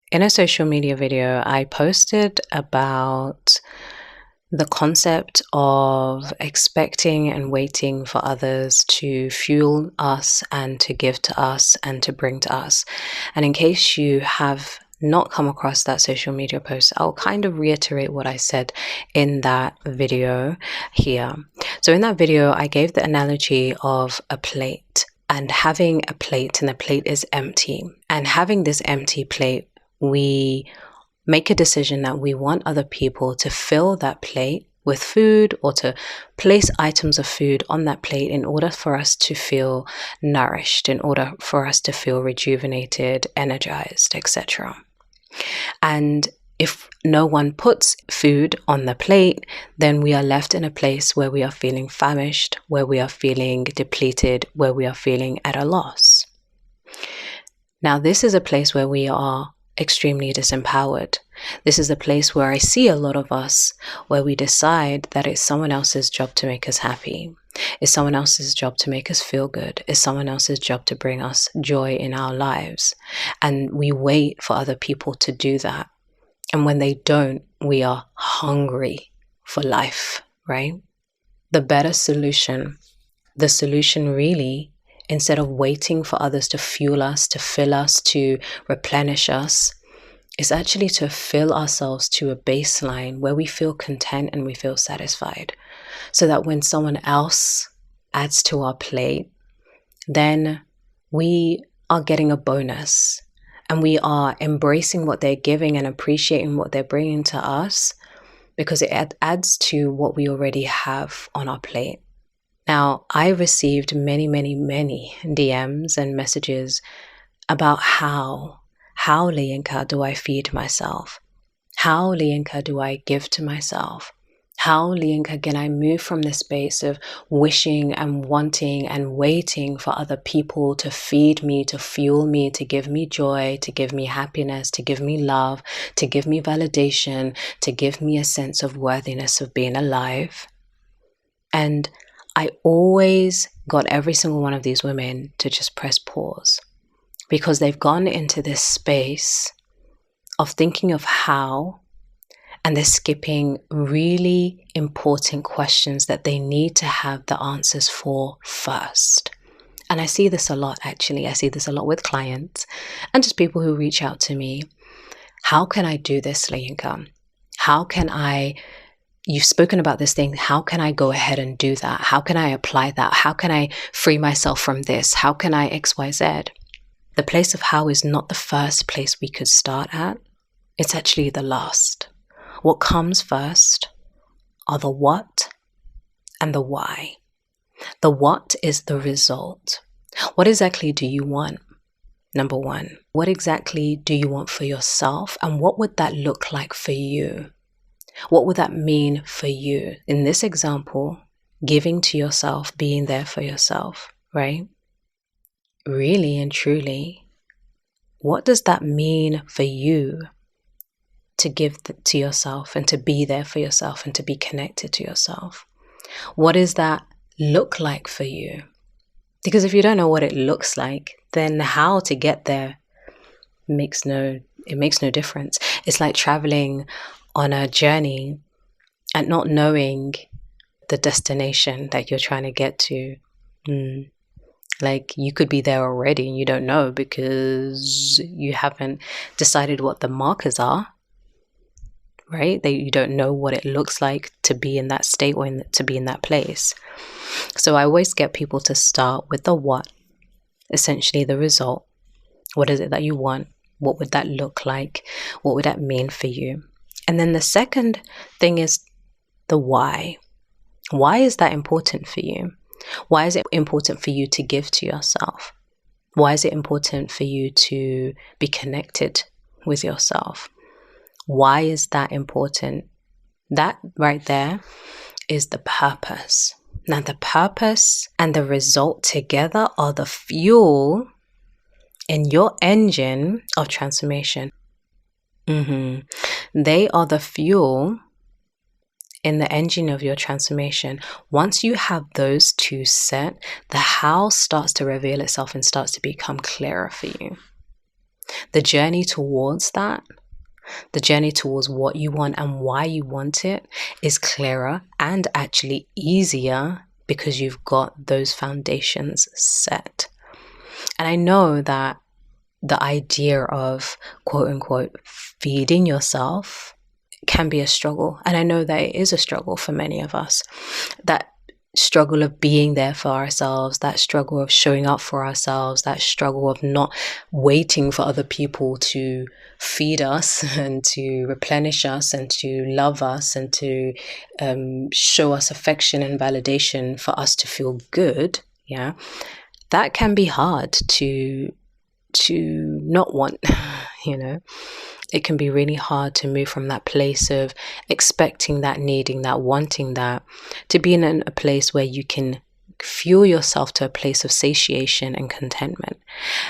In a social media video, I posted about the concept of expecting and waiting for others to fuel us and to give to us and to bring to us. And in case you have not come across that social media post, I'll kind of reiterate what I said in that video here. So in that video, I gave the analogy of a plate and having a plate, and the plate is empty. And having this empty plate, we make a decision that we want other people to fill that plate with food or to place items of food on that plate in order for us to feel nourished, in order for us to feel rejuvenated, energized, etc. And if no one puts food on the plate, then we are left in a place where we are feeling famished, where we are feeling depleted, where we are feeling at a loss. Now, this is a place where we are extremely disempowered. This is a place where I see a lot of us where we decide that it's someone else's job to make us happy. It's someone else's job to make us feel good. It's someone else's job to bring us joy in our lives. And we wait for other people to do that. And when they don't, we are hungry for life, right? The better solution, the solution really, instead of waiting for others to fuel us, to fill us, to replenish us, is actually to fill ourselves to a baseline where we feel content and we feel satisfied. So that when someone else adds to our plate, then we are getting a bonus and we are embracing what they're giving and appreciating what they're bringing to us because it adds to what we already have on our plate. Now, I received many DMs and messages about how LaYinka do I feed myself? How LaYinka do I give to myself? How LaYinka can I move from this space of wishing and wanting and waiting for other people to feed me, to fuel me, to give me joy, to give me happiness, to give me love, to give me validation, to give me a sense of worthiness of being alive? And I always got every single one of these women to just press pause because they've gone into this space of thinking of how, and they're skipping really important questions that they need to have the answers for first. And I see this a lot, actually. I see this a lot with clients and just people who reach out to me. How can I do this, LaYinka? How can I... You've spoken about this thing. How can I go ahead and do that? How can I apply that? How can I free myself from this? How can I X, Y, Z? The place of how is not the first place we could start at. It's actually the last. What comes first are the what and the why. The what is the result. What exactly do you want? Number one, what exactly do you want for yourself? And what would that look like for you? What would that mean for you? In this example, giving to yourself, being there for yourself, right? Really and truly, what does that mean for you to give to yourself and to be there for yourself and to be connected to yourself? What does that look like for you? Because if you don't know what it looks like, then how to get there makes no difference. It's like traveling on a journey and not knowing the destination that you're trying to get to. Like you could be there already and you don't know because you haven't decided what the markers are, right? You don't know what it looks like to be in that state or to be in that place. So I always get people to start with the what, essentially the result. What is it that you want? What would that look like? What would that mean for you? And then the second thing is the why. Why is that important for you? Why is it important for you to give to yourself? Why is it important for you to be connected with yourself? Why is that important? That right there is the purpose. Now, the purpose and the result together are the fuel in your engine of transformation. They are the fuel in the engine of your transformation. Once you have those two set, the how starts to reveal itself and starts to become clearer for you. The journey towards that, the journey towards what you want and why you want it, is clearer and actually easier because you've got those foundations set. And I know that the idea of quote unquote feeding yourself can be a struggle. And I know that it is a struggle for many of us. That struggle of being there for ourselves, that struggle of showing up for ourselves, that struggle of not waiting for other people to feed us and to replenish us and to love us and to show us affection and validation for us to feel good. Yeah, that can be hard to not want, you know. It can be really hard to move from that place of expecting that, needing that, wanting that, to be in a place where you can fuel yourself to a place of satiation and contentment.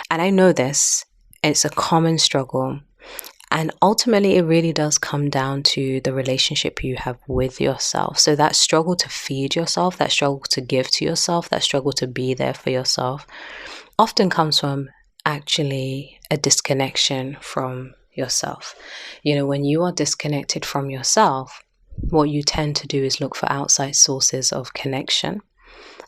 And I know this, it's a common struggle. And ultimately, it really does come down to the relationship you have with yourself. So that struggle to feed yourself, that struggle to give to yourself, that struggle to be there for yourself often comes from actually a disconnection from yourself. You know, when you are disconnected from yourself, what you tend to do is look for outside sources of connection,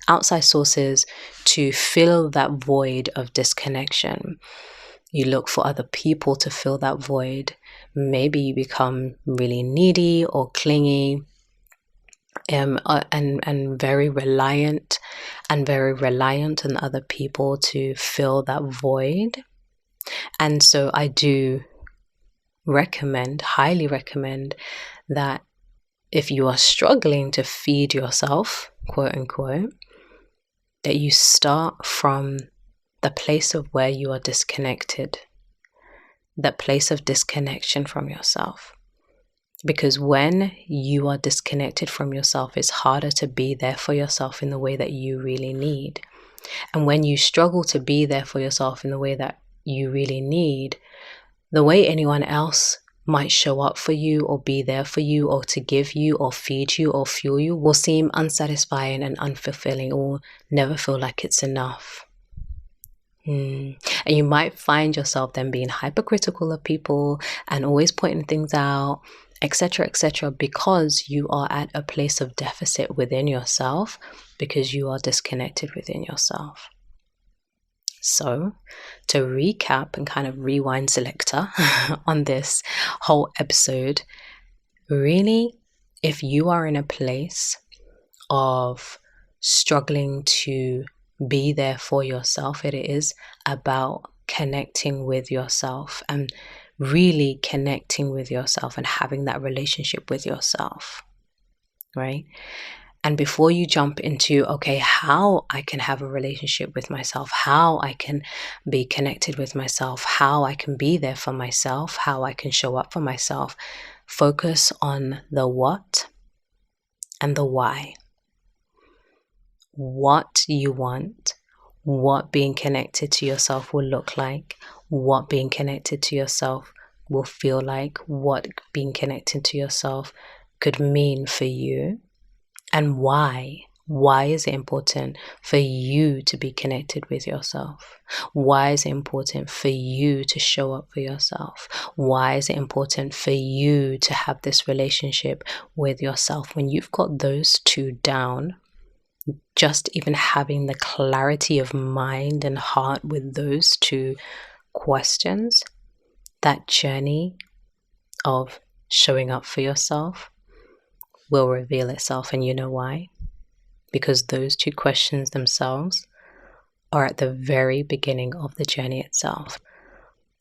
outside sources to fill that void of disconnection. You look for other people to fill that void. Maybe you become really needy or clingy, and very reliant on other people to fill that void. And so I do highly recommend that if you are struggling to feed yourself, quote unquote, that you start from the place of where you are disconnected, that place of disconnection from yourself. Because when you are disconnected from yourself, it's harder to be there for yourself in the way that you really need. And when you struggle to be there for yourself in the way that you really need, the way anyone else might show up for you or be there for you or to give you or feed you or fuel you will seem unsatisfying and unfulfilling, or never feel like it's enough. And you might find yourself then being hypercritical of people and always pointing things out, etc., because you are at a place of deficit within yourself, because you are disconnected within yourself. So, to recap and kind of rewind selector on this whole episode, really, if you are in a place of struggling to be there for yourself, it is about connecting with yourself and really connecting with yourself and having that relationship with yourself, right? And before you jump into, okay, how I can have a relationship with myself, how I can be connected with myself, how I can be there for myself, how I can show up for myself, focus on the what and the why. What you want, what being connected to yourself will look like, what being connected to yourself will feel like, what being connected to yourself could mean for you, and why. Why is it important for you to be connected with yourself? Why is it important for you to show up for yourself? Why is it important for you to have this relationship with yourself? When you've got those two down, just even having the clarity of mind and heart with those two questions, that journey of showing up for yourself will reveal itself. And you know why? Because those two questions themselves are at the very beginning of the journey itself.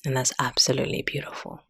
And that's absolutely beautiful.